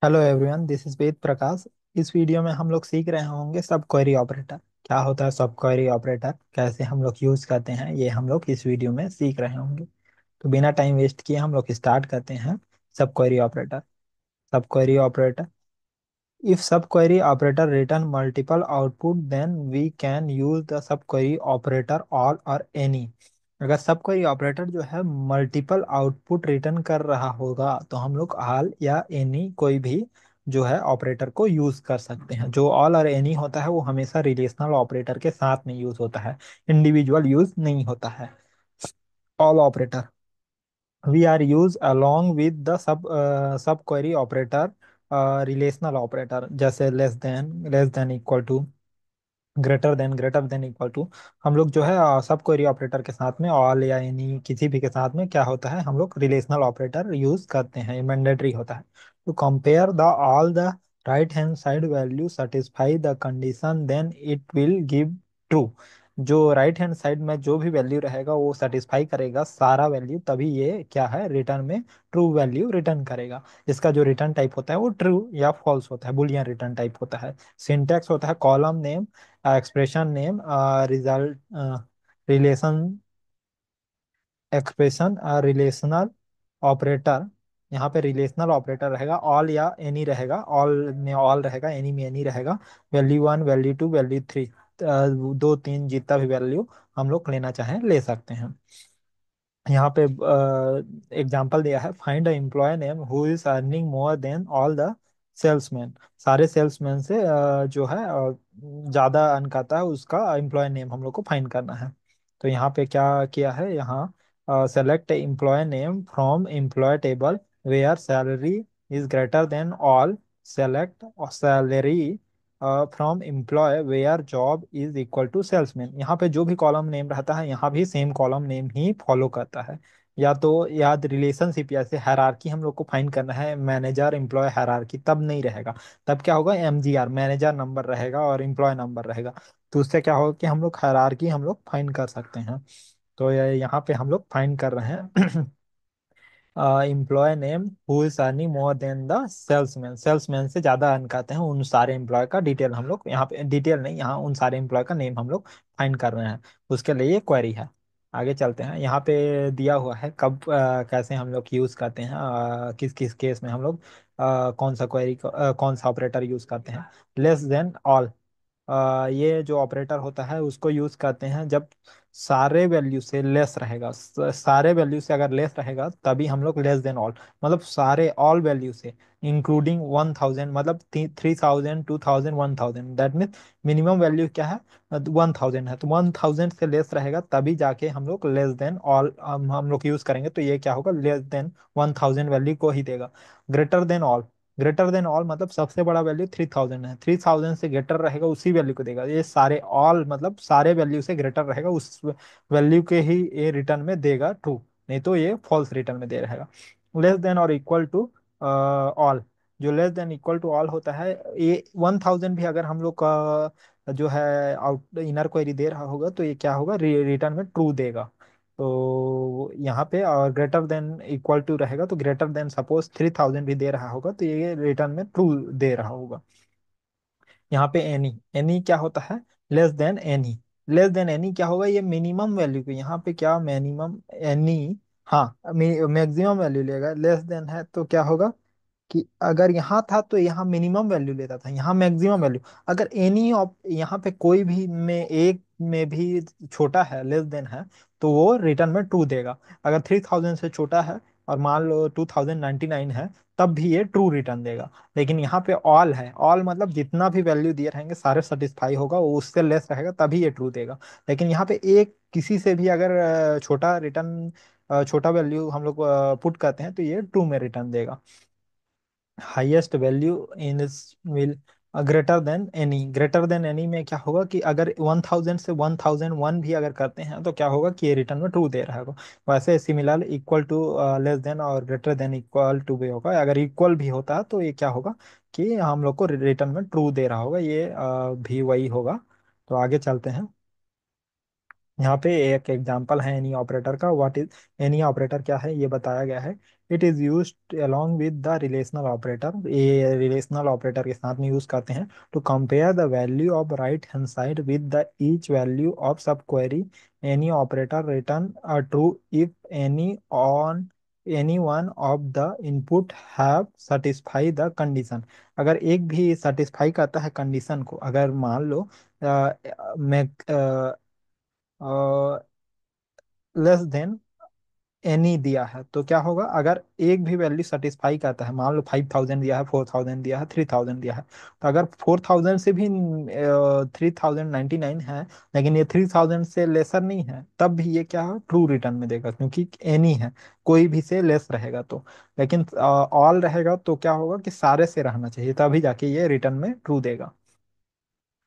Hello everyone, this is Ved Prakash. इस video में हम लोग सीख रहे होंगे सब क्वेरी ऑपरेटर। क्या होता है सब क्वेरी ऑपरेटर, कैसे हम लोग यूज करते हैं, ये हम लोग इस वीडियो में सीख रहे होंगे। तो बिना टाइम वेस्ट किए हम लोग स्टार्ट करते हैं। सब क्वेरी ऑपरेटर। सब query operator. If subquery operator return multiple output, then we can use the subquery operator all or any। अगर subquery operator जो है मल्टीपल आउटपुट रिटर्न कर रहा होगा तो हम लोग all या any कोई भी जो है ऑपरेटर को यूज कर सकते हैं। जो ऑल और एनी होता है वो हमेशा रिलेशनल ऑपरेटर के साथ में यूज होता है, इंडिविजुअल यूज नहीं होता है। All operator we are use along with the sub query operator, relational operator जैसे less than equal to, greater than equal to. हम लोग जो है सब क्वेरी ऑपरेटर के साथ में ऑल या एनी किसी भी के साथ में क्या होता है, हम लोग रिलेशनल ऑपरेटर यूज करते हैं, ये मैंडेटरी होता है। To compare the all the right hand side value satisfy the condition then it will give true. जो राइट हैंड साइड में जो भी वैल्यू रहेगा वो सेटिस्फाई करेगा सारा वैल्यू, तभी ये क्या है रिटर्न में ट्रू वैल्यू रिटर्न करेगा। इसका जो रिटर्न टाइप होता है वो ट्रू या फॉल्स होता है, बुलियन रिटर्न टाइप होता है। सिंटैक्स होता है column name, expression name, result, relation, expression, relational operator. यहाँ पे रिलेशनल ऑपरेटर रहेगा, ऑल या एनी रहेगा, ऑल में ऑल रहेगा, एनी में एनी रहेगा। Value one, value two, value three, दो तीन जितना भी वैल्यू हम लोग लेना चाहें ले सकते हैं। यहाँ पे एग्जाम्पल दिया है, find a employee name who is earning more than all the salesman. सारे सेल्समैन से जो है ज्यादा अर्न करता है उसका एम्प्लॉय नेम हम लोग को फाइंड करना है। तो यहाँ पे क्या किया है, यहाँ select employee name from employee table where salary is greater than all. Select salary from employee where job is equal to salesman. यहाँ पे जो भी कॉलम नेम रहता है यहाँ भी सेम कॉलम नेम ही फॉलो करता है। या तो याद रिलेशनशिप जैसे हायरार्की हम लोग को फाइंड करना है, मैनेजर एम्प्लॉय हायरार्की तब नहीं रहेगा। तब क्या होगा, एमजीआर मैनेजर नंबर रहेगा और एम्प्लॉय नंबर रहेगा। तो उससे क्या होगा कि हम लोग हायरार्की हम लोग फाइंड कर सकते हैं। तो यहाँ पे हम लोग फाइंड कर रहे हैं employee name who is earning more than the salesman. Salesman से ज्यादा अर्न करते हैं उन सारे एम्प्लॉय का डिटेल हम लोग यहाँ पे, डिटेल नहीं, यहाँ उन सारे एम्प्लॉय का नेम हम लोग फाइंड कर रहे हैं। उसके लिए ये क्वेरी है। आगे चलते हैं, यहाँ पे दिया हुआ है कब कैसे हम लोग यूज करते हैं, किस किस केस में हम लोग कौन सा क्वेरी, कौन सा ऑपरेटर यूज करते हैं। लेस देन ऑल, ये जो ऑपरेटर होता है उसको यूज करते हैं जब सारे वैल्यू से लेस रहेगा। सारे वैल्यू से अगर लेस रहेगा तभी हम लोग लेस देन ऑल, मतलब सारे ऑल वैल्यू से इंक्लूडिंग 1000, मतलब 3000, 2000, 1000, दैट मीन्स मिनिमम वैल्यू क्या है, 1000 है। तो 1000 से लेस रहेगा तभी जाके हम लोग लेस देन ऑल हम लोग यूज करेंगे। तो ये क्या होगा, लेस देन 1000 वैल्यू को ही देगा। Greater than all, greater than all मतलब सबसे बड़ा वैल्यू 3000 है, 3000 से ग्रेटर रहेगा उसी वैल्यू को देगा। ये सारे ऑल मतलब सारे वैल्यू से ग्रेटर रहेगा उस वैल्यू के ही ये रिटर्न में देगा ट्रू, नहीं तो ये फॉल्स रिटर्न में दे रहेगा। लेस देन और इक्वल टू ऑल, जो less than equal to all होता है, ये 1000 भी अगर हम लोग का जो है आउट इनर क्वेरी दे रहा होगा तो ये क्या होगा, रिटर्न में ट्रू देगा। तो यहाँ पे और ग्रेटर देन इक्वल टू रहेगा तो ग्रेटर देन सपोज 3000 भी दे रहा होगा तो ये रिटर्न में ट्रू दे रहा होगा। यहाँ पे एनी, एनी क्या होता है, less than any. Less than any क्या होगा, ये मिनिमम वैल्यू को, यहाँ पे क्या मिनिमम एनी, हाँ मैक्सिमम वैल्यू लेगा। लेस देन है तो क्या होगा कि अगर यहाँ था तो यहाँ मिनिमम वैल्यू लेता था, यहाँ मैक्सिमम वैल्यू। अगर एनी ऑफ यहाँ पे कोई भी में एक में भी छोटा है, लेस देन है, तो वो रिटर्न में ट्रू देगा। अगर 3000 से छोटा है और मान लो 2099 है, तब भी ये ट्रू रिटर्न देगा। लेकिन यहाँ पे ऑल है, ऑल मतलब जितना भी वैल्यू दिए रहेंगे सारे सेटिस्फाई होगा, वो उससे लेस रहेगा तभी ये ट्रू देगा। लेकिन यहाँ पे एक किसी से भी अगर छोटा रिटर्न, छोटा वैल्यू हम लोग पुट करते हैं तो ये ट्रू में रिटर्न देगा। Highest value in will greater than any, greater than any में क्या होगा कि अगर 1000 से 1001 भी अगर करते हैं तो क्या होगा कि ये रिटर्न में ट्रू दे रहा होगा। वैसे similar equal to, less than और ग्रेटर देन इक्वल टू भी होगा। अगर इक्वल भी होता है तो ये क्या होगा कि हम लोग को रिटर्न में ट्रू दे रहा होगा, ये भी वही होगा। तो आगे चलते हैं। यहाँ पे एक एग्जांपल है एनी ऑपरेटर का। व्हाट इज एनी ऑपरेटर, क्या है ये बताया गया है। It is used along with the relational operator, ये रिलेशनल ऑपरेटर के साथ में यूज करते हैं to compare the value of right hand side with the each value of sub query. Any operator return true if any one of the input have satisfy the condition. अगर एक भी satisfy करता है condition को, अगर मान लो मैं less than any दिया है, तो क्या होगा? अगर एक भी वैल्यू सेटिस्फाई करता है, मान लो 5000 दिया है, 4000 दिया है, 3000 दिया है, तो अगर 4000 से भी 3099 है, लेकिन ये 3000 से लेसर नहीं है, तब भी ये क्या है? ट्रू रिटर्न में देगा, क्योंकि एनी है, कोई भी से लेस रहेगा तो। लेकिन ऑल रहेगा तो क्या होगा कि सारे से रहना चाहिए, तभी जाके ये रिटर्न में ट्रू देगा।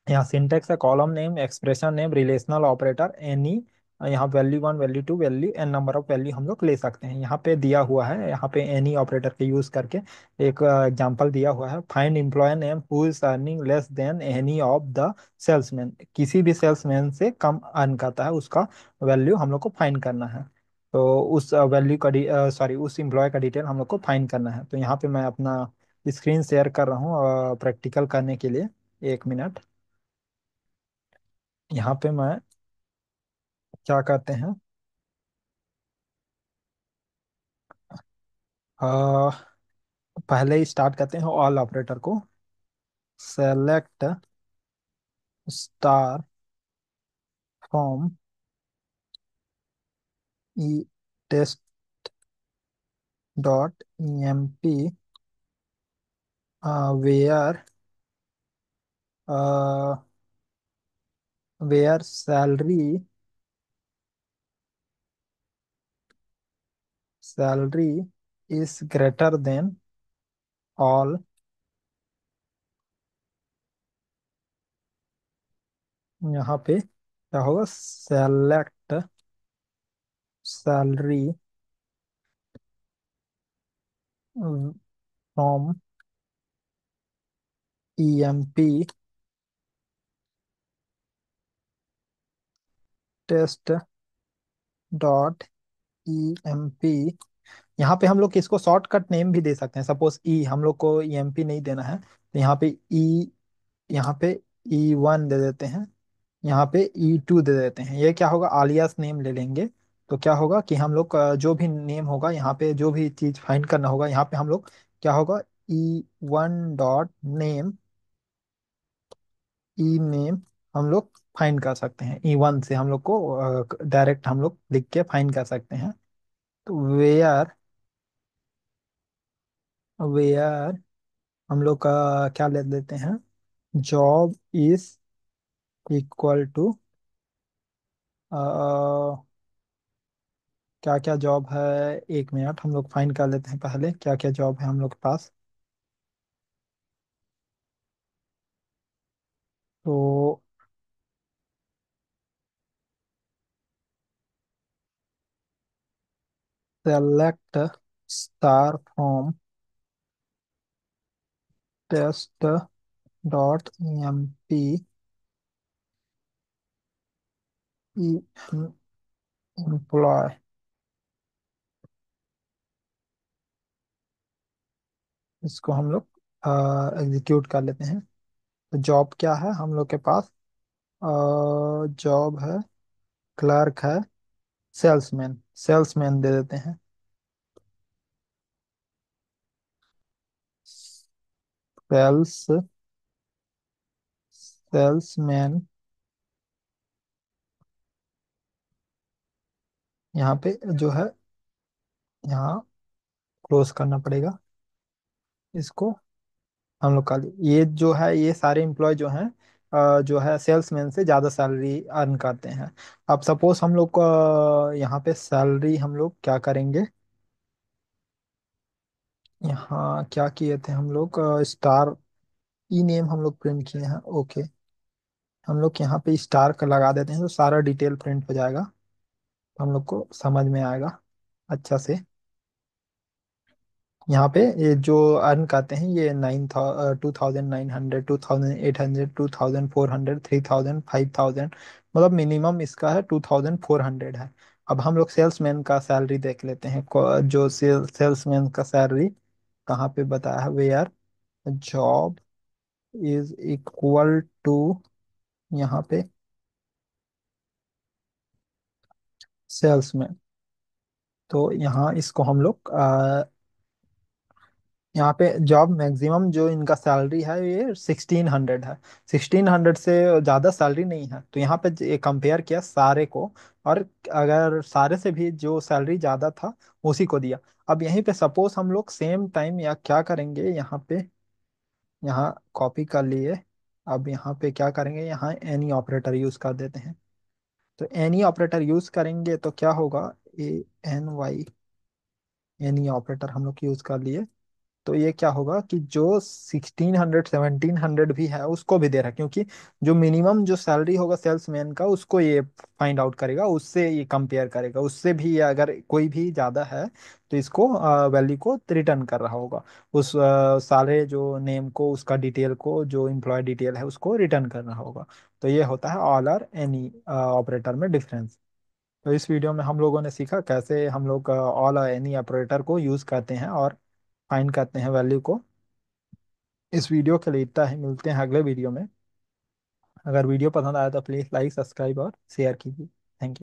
यहाँ सिंटेक्स है column name, expression name, relational operator any. यहाँ value one, value two, value N number of value हम लोग ले सकते हैं। यहाँ पे दिया हुआ है, यहाँ पे एनी ऑपरेटर के यूज करके एक एग्जांपल दिया हुआ है। Find employee name who is earning less than any of the salesman, किसी भी सेल्समैन से कम अर्न करता है, उसका वैल्यू हम लोग को फाइंड करना है। तो उस वैल्यू का सॉरी उस एम्प्लॉय का डिटेल हम लोग को फाइंड करना है। तो यहाँ पे मैं अपना स्क्रीन शेयर कर रहा हूँ प्रैक्टिकल करने के लिए। 1 मिनट। यहाँ पे मैं क्या करते हैं, आ, पहले ही स्टार्ट करते हैं ऑल ऑपरेटर को। Select star from E test dot EMP where where salary is greater than all. यहाँ पे क्या होगा? Select salary from EMP test dot EMP. यहाँ पे हम लोग इसको शॉर्टकट नेम भी दे सकते हैं। सपोज ई, हम लोग को ईएमपी नहीं देना है, तो यहाँ पे ई, यहाँ पे E1 दे देते हैं, यहाँ पे E2 दे देते हैं। ये क्या होगा? आलियास नेम ले लेंगे। तो क्या होगा कि हम लोग का जो भी नेम होगा, यहाँ पे जो भी चीज फाइंड करना होगा, यहाँ पे हम लोग क्या होगा? E1 डॉट नेम, ई नेम हम लोग फाइंड कर सकते हैं। E1 से हम लोग को डायरेक्ट हम लोग लिख के फाइंड कर सकते हैं। तो वेयर वेयर हम लोग का क्या ले लेते हैं? जॉब इज इक्वल टू क्या क्या जॉब है। 1 मिनट, हम लोग फाइंड कर लेते हैं पहले क्या क्या जॉब है हम लोग के पास। तो select star from test dot M P employee, इसको हम लोग एग्जीक्यूट कर लेते हैं। तो जॉब क्या है हम लोग के पास? जॉब है, क्लर्क है, सेल्समैन, सेल्समैन दे देते हैं। सेल्स सेल्समैन, यहाँ पे जो है, यहाँ क्लोज करना पड़ेगा इसको। हम लोग का ये जो है, ये सारे एम्प्लॉय जो हैं जो है सेल्समैन से ज़्यादा सैलरी अर्न करते हैं। अब सपोज हम लोग को यहाँ पे सैलरी हम लोग क्या करेंगे? यहाँ क्या किए थे हम लोग? स्टार ई नेम हम लोग प्रिंट किए हैं। ओके, हम लोग यहाँ पे स्टार का लगा देते हैं, तो सारा डिटेल प्रिंट हो जाएगा, हम लोग को समझ में आएगा अच्छा से। यहाँ पे ये जो अर्न करते हैं, ये 2900, 2800, 2400, 3000, 5000, 5000, मतलब मिनिमम इसका है 2400 है। अब हम लोग सेल्समैन का सैलरी देख लेते हैं। जो सेल्समैन का सैलरी कहाँ पे बताया है, where job is equal to, यहाँ पे सेल्समैन। तो यहाँ इसको हम लोग यहाँ पे जॉब मैक्सिमम जो इनका सैलरी है ये 1600 है। 1600 से ज़्यादा सैलरी नहीं है, तो यहाँ पे ये कंपेयर किया सारे को। और अगर सारे से भी जो सैलरी ज़्यादा था उसी को दिया। अब यहीं पे सपोज हम लोग सेम टाइम या क्या करेंगे, यहाँ पे यहाँ कॉपी कर लिए। अब यहाँ पे क्या करेंगे, यहाँ एनी ऑपरेटर यूज कर देते हैं। तो एनी ऑपरेटर यूज करेंगे तो क्या होगा, ANY एनी ऑपरेटर हम लोग यूज कर लिए। तो ये क्या होगा कि जो 1600 1700 भी है उसको भी दे रहा है, क्योंकि जो मिनिमम जो सैलरी होगा सेल्समैन का उसको ये फाइंड आउट करेगा, उससे ये कंपेयर करेगा, उससे भी ये अगर कोई भी ज़्यादा है तो इसको वैल्यू को रिटर्न कर रहा होगा। उस सारे जो नेम को, उसका डिटेल को, जो एम्प्लॉय डिटेल है उसको रिटर्न कर रहा होगा। तो ये होता है ऑल और एनी ऑपरेटर में डिफरेंस। तो इस वीडियो में हम लोगों ने सीखा कैसे हम लोग ऑल और एनी ऑपरेटर को यूज़ करते हैं और फाइंड करते हैं वैल्यू को। इस वीडियो के लिए इतना ही, मिलते हैं अगले वीडियो में। अगर वीडियो पसंद आया तो प्लीज़ लाइक, सब्सक्राइब और शेयर कीजिए।